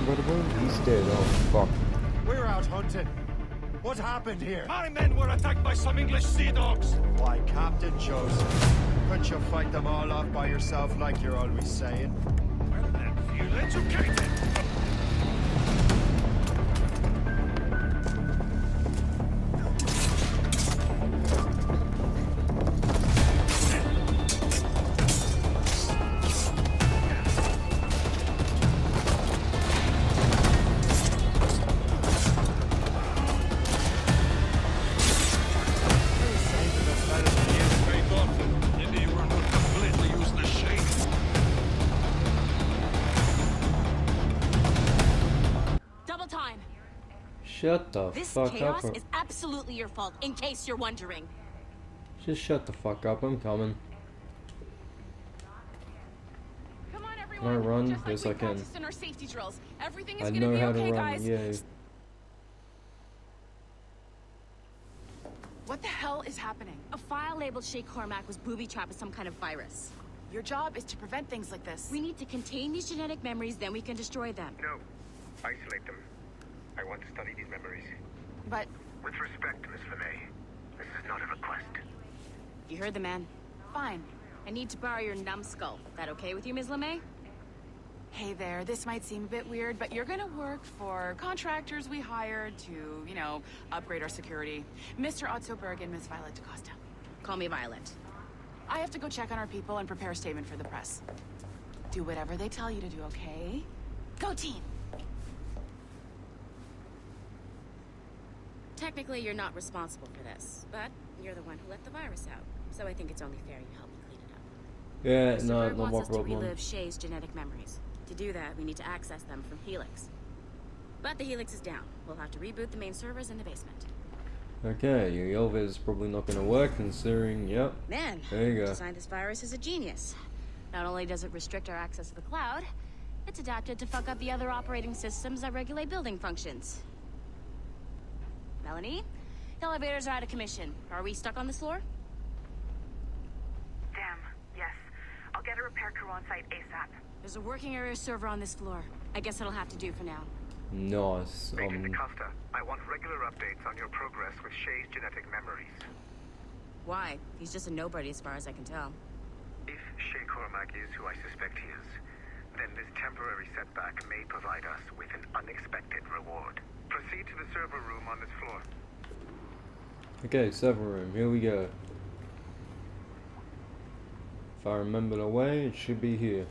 bada boom. He's dead. Oh, fuck. We're out hunting. What happened here? My men were attacked by some English sea dogs. Why, Captain Joseph, couldn't you fight them all off by yourself like you're always saying? Well then, feel educated. Shut the This fuck chaos up. is absolutely your fault, in case you're wondering. Just shut the fuck up. I'm coming. Come on, everyone. Can I run? Just like Yes, we I can. practiced in our safety drills. Everything is I gonna know be how okay, to run. guys. Yeah. What the hell is happening? A file labeled Shay Cormac was booby-trapped with some kind of virus. Your job is to prevent things like this. We need to contain these genetic memories, then we can destroy them. No. Isolate them. I want to study these memories. But With respect, Miss LeMay, this is not a request. you heard the man. Fine. I need to borrow your numbskull. That okay with you, Ms. LeMay? Hey there, this might seem a bit weird, but you're gonna work for contractors we hired to, you know, upgrade our security. Mr. Ottoberg and Miss Violet DaCosta. Call me Violet. I have to go check on our people and prepare a statement for the press. Do whatever they tell you to do, okay? Go team! Technically, you're not responsible for this, but you're the one who let the virus out. So I think it's only fair you help me clean it up. Yeah, Mr. no, Berg no wants more us to problem. relive Shay's genetic memories. To do that, we need to access them from Helix. But the Helix is down. We'll have to reboot the main servers in the basement. Okay, your elevator's probably not gonna work considering, yep. Man, There you who go. designed this virus is a genius. Not only does it restrict our access to the cloud, it's adapted to fuck up the other operating systems that regulate building functions. Melanie? The elevators are out of commission. Are we stuck on this floor? Damn, yes. I'll get a repair crew on site ASAP. There's a working area server on this floor. I guess it'll have to do for now. Nice. Agent DaCosta, I want regular updates on your progress with Shay's genetic memories. Why? He's just a nobody as far as I can tell. If Shay Cormac is who I suspect he is, then this temporary setback may provide us with an unexpected reward. Proceed to the server room on this floor. Okay, server room, here we go. If I remember the way, it should be here.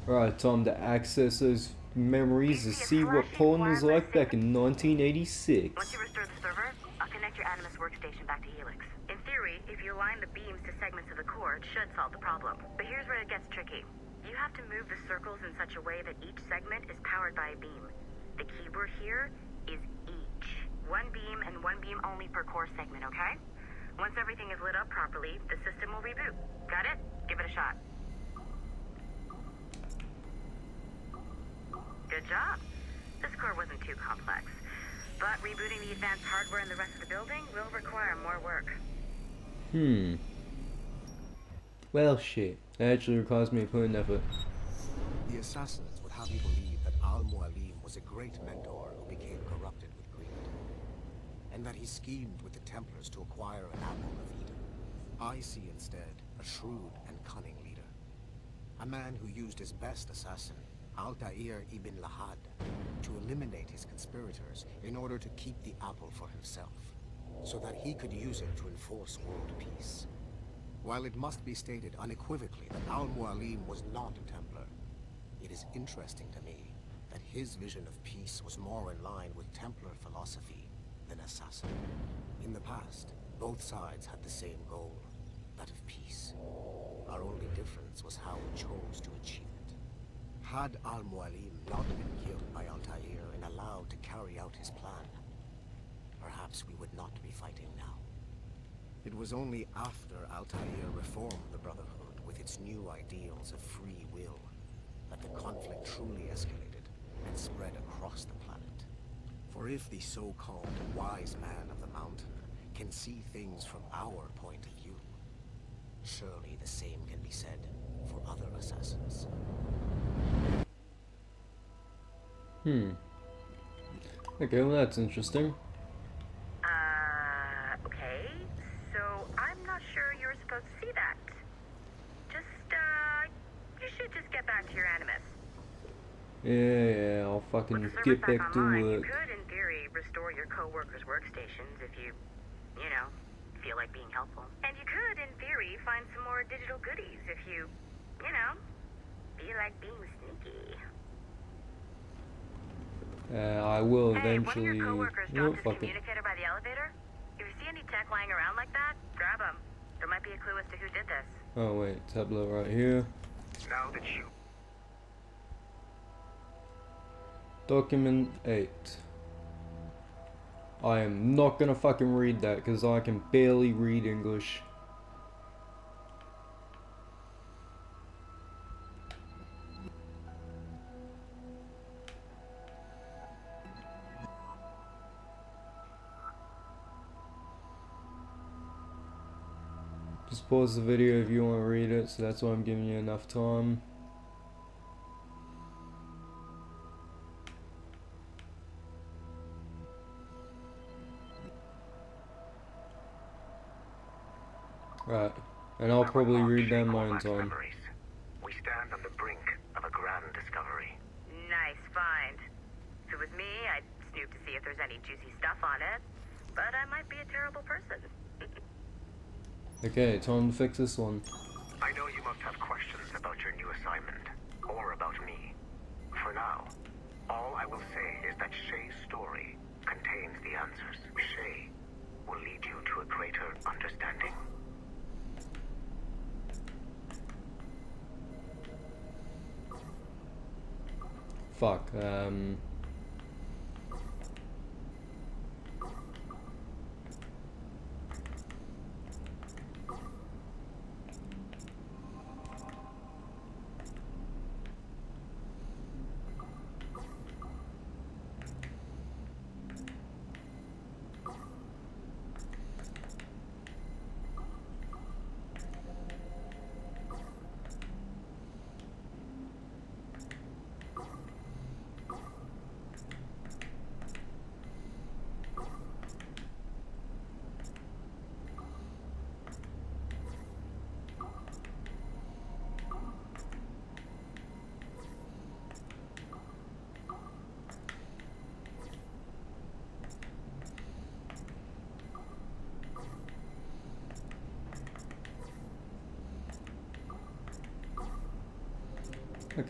Right, time to access those memories to see what Poland was like back in 1986. Once you restore the server, I'll connect your Animus workstation back to Helix. In theory, if you align the beams to segments of the core, it should solve the problem. But here's where it gets tricky. You have to move the circles in such a way that each segment is powered by a beam. The keyword here is each. One beam and one beam only per core segment, okay? Once everything is lit up properly, the system will reboot. Got it? Give it a shot. Good job. This core wasn't too complex. But rebooting the advanced hardware in the rest of the building will require more work. Well, shit. That actually requires me to put in effort. The assassins would have you believe that Al-Mualim was a great mentor who became corrupted with greed, and that he schemed with the Templars to acquire an apple of Eden. I see instead a shrewd and cunning leader, a man who used his best assassin, Altair ibn Lahad, to eliminate his conspirators in order to keep the apple for himself, so that he could use it to enforce world peace. While it must be stated unequivocally that Al-Mualim was not a Templar, it is interesting to me that his vision of peace was more in line with Templar philosophy than assassin. In the past, both sides had the same goal, that of peace. Our only difference was how we chose to achieve it. Had Al-Mualim not been killed by Altair and allowed to carry out his plan, perhaps we would not be fighting now. It was only after Altair reformed the Brotherhood with its new ideals of free will that the conflict truly escalated and spread across the planet. For if the so-called wise man of the mountain can see things from our point of view, surely the same can be said for other assassins. Okay, well that's interesting. Okay. So I'm not sure you're supposed to see that. You should just get back to your animus. Yeah, I'll With fucking the servers get back back to online, you work. could, in theory, restore your co-workers' workstations if you feel like being helpful. And you could, in theory, find some more digital goodies if you feel like being sneaky. I will Hey, one of eventually. your coworkers No, dropped his fuck it. communicator by the elevator. If you see any tech lying around like that, grab them. There might be a clue as to who did this. Oh wait, tablet right here. Now that you Document 8. I am not gonna fucking read that because I can barely read English. Just pause the video if you want to read it, so that's why I'm giving you enough time. Right, and I'll probably read that my own time. memories. We stand on the brink of a grand discovery. Nice find. If it was me, I'd snoop to see if there's any juicy stuff on it. But I might be a terrible person. Okay, time to fix this one. I know you must have questions about your new assignment, or about me. For now, all I will say is that Shay's story contains the answers. Shay will lead you to a greater understanding. Fuck,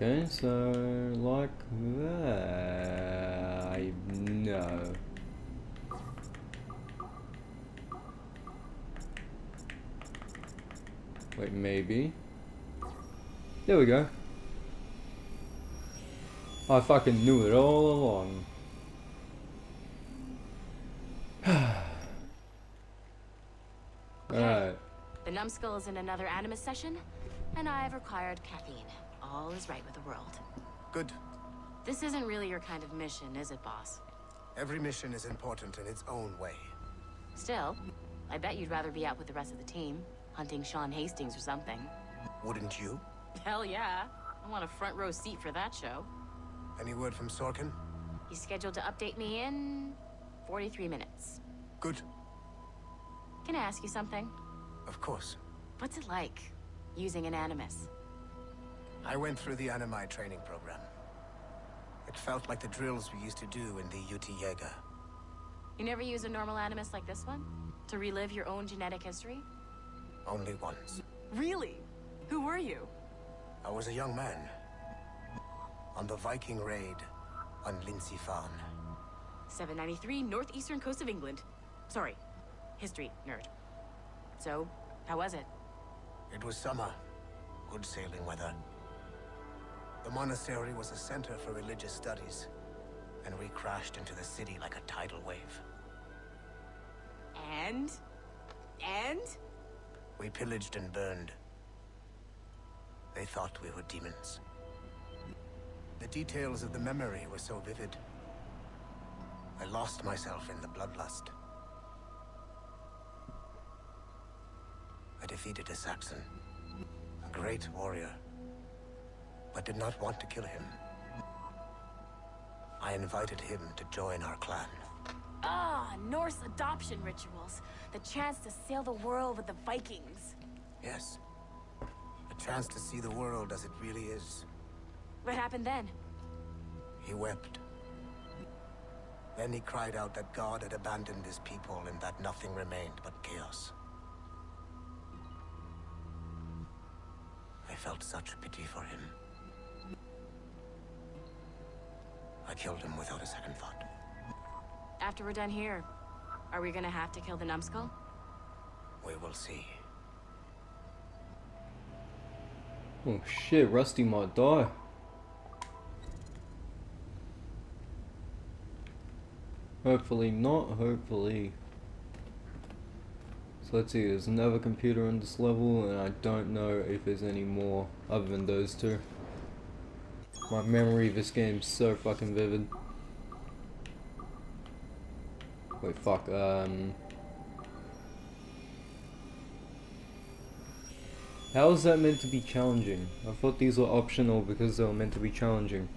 okay, so like that. I know. Wait, maybe. There we go. I fucking knew it all along. Alright. The numbskull is in another animus session, and I've required caffeine. All is right with the world. Good. This isn't really your kind of mission, is it, boss? Every mission is important in its own way. Still, I bet you'd rather be out with the rest of the team, hunting Sean Hastings or something. Wouldn't you? Hell yeah. I want a front row seat for that show. Any word from Sorkin? He's scheduled to update me in 43 minutes. Good. Can I ask you something? Of course. What's it like, using an animus? I went through the Animi training program. It felt like the drills we used to do in the UT Jaeger. You never use a normal animus like this one? To relive your own genetic history? Only once. Really? Who were you? I was a young man. On the Viking raid on Lindsey Farm. 793, northeastern coast of England. Sorry, history nerd. So, how was it? It was summer. Good sailing weather. The monastery was a center for religious studies, and we crashed into the city like a tidal wave. And? We pillaged and burned. They thought we were demons. The details of the memory were so vivid. I lost myself in the bloodlust. I defeated a Saxon, a great warrior but did not want to kill him. I invited him to join our clan. Ah, Norse adoption rituals. The chance to sail the world with the Vikings. Yes. A chance to see the world as it really is. What happened then? He wept. Then he cried out that God had abandoned his people and that nothing remained but chaos. I felt such pity for him. I killed him without a second thought. After we're done here, are we gonna have to kill the numbskull? We will see. Oh shit, Rusty might die. Hopefully not, hopefully. So let's see, there's another computer on this level and I don't know if there's any more other than those two. My memory of this game's so fucking vivid. Wait, fuck, how is that meant to be challenging? I thought these were optional because they were meant to be challenging.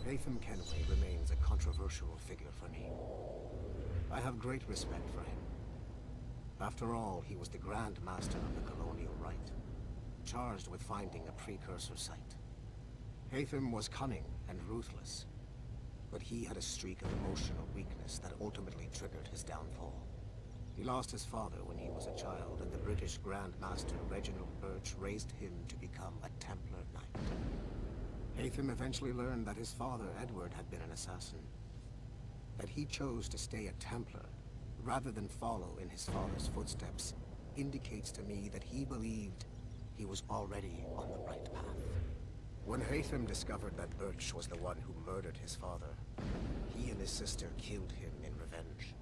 Haytham Kenway remains a controversial figure for me. I have great respect for him. After all, he was the Grand Master of the Colonial Rite, charged with finding a precursor site. Haytham was cunning and ruthless, but he had a streak of emotional weakness that ultimately triggered his downfall. He lost his father when he was a child, and the British Grand Master Reginald Birch raised him to become a Templar Knight. Haytham eventually learned that his father, Edward, had been an assassin. That he chose to stay a Templar, rather than follow in his father's footsteps, indicates to me that he believed he was already on the right path. When Haytham discovered that Birch was the one who murdered his father, he and his sister killed him in revenge.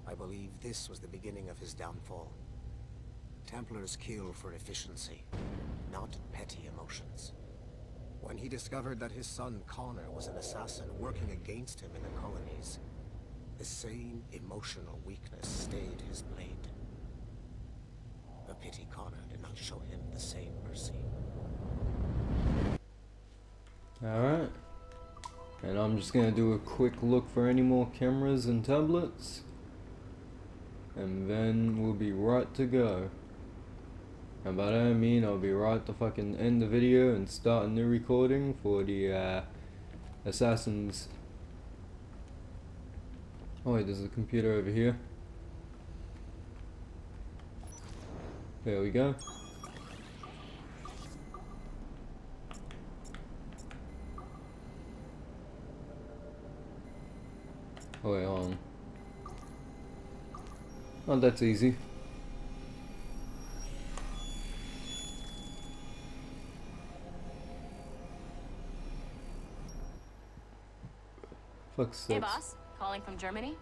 I believe this was the beginning of his downfall. Templars kill for efficiency, not petty emotions. When he discovered that his son Connor was an assassin working against him in the colonies, the same emotional weakness stayed his blade. A pity Connor did not show him the same mercy. Alright. And I'm just gonna do a quick look for any more cameras and tablets. And then we'll be right to go. And by that I mean I'll be right to fucking end the video and start a new recording for the assassins. Oh wait, there's a computer over here. There we go. Oh wait, hold on. Oh, that's easy. Fuck sakes. Hey, boss. Calling from Germany?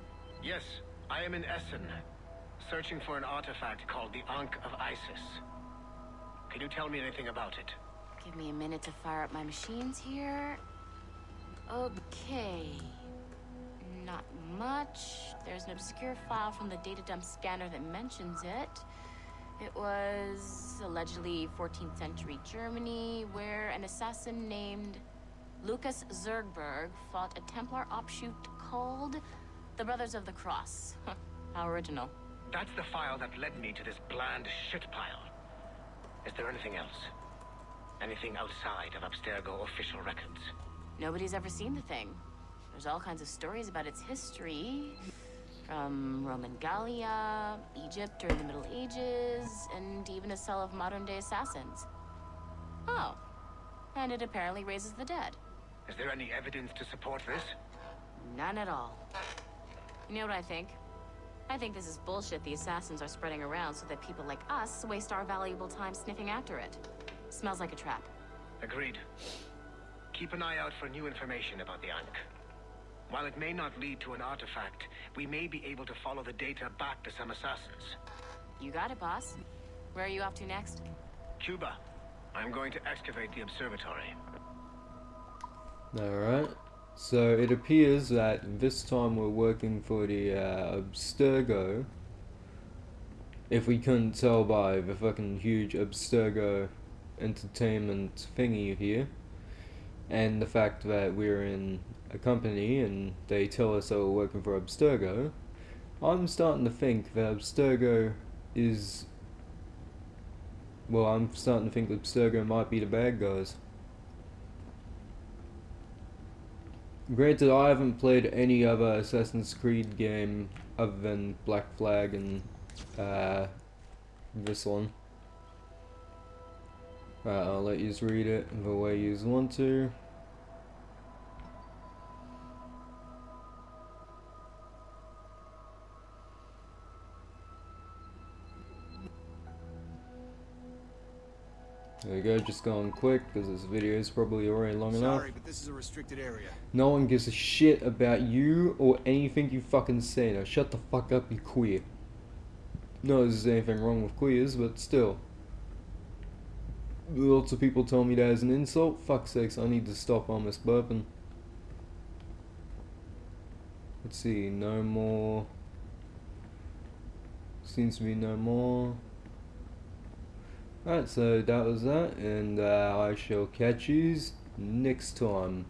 Yes, I am in Essen, searching for an artifact called the Ankh of Isis. Can you tell me anything about it? Give me a minute to fire up my machines here. Okay. Not much. There's an obscure file from the data dump scanner that mentions it. It was allegedly 14th century Germany, where an assassin named Lucas Zergberg fought a Templar offshoot called the Brothers of the Cross. How original. That's the file that led me to this bland shit pile. Is there anything else? Anything outside of Abstergo official records? Nobody's ever seen the thing. There's all kinds of stories about its history. From Roman Gallia, Egypt during the Middle Ages, and even a cell of modern-day assassins. Oh. And it apparently raises the dead. Is there any evidence to support this? None at all. You know what I think? I think this is bullshit the assassins are spreading around so that people like us waste our valuable time sniffing after it. Smells like a trap. Agreed. Keep an eye out for new information about the Ankh. While it may not lead to an artifact, we may be able to follow the data back to some assassins. You got it, boss. Where are you off to next? Cuba. I'm going to excavate the observatory. Alright. So it appears that this time we're working for the Abstergo. if we couldn't tell by the fucking huge Abstergo entertainment thingy here, and the fact that we're in a company and they tell us that we're working for Abstergo, I'm starting to think that Abstergo is... Well, I'm starting to think that Abstergo might be the bad guys. Granted, I haven't played any other Assassin's Creed game other than Black Flag and this one. I'll let you read it the way you want to. There we go, just going quick because this video is probably already long enough. Sorry, but this is a restricted area. No one gives a shit about you or anything you fucking say. Now shut the fuck up, you queer. No, there's anything wrong with queers, but still. Lots of people tell me that as an insult. Fuck's sakes, I need to stop on this burping. Let's see, no more. Seems to be no more. Alright, so that was that, and I shall catch yous next time.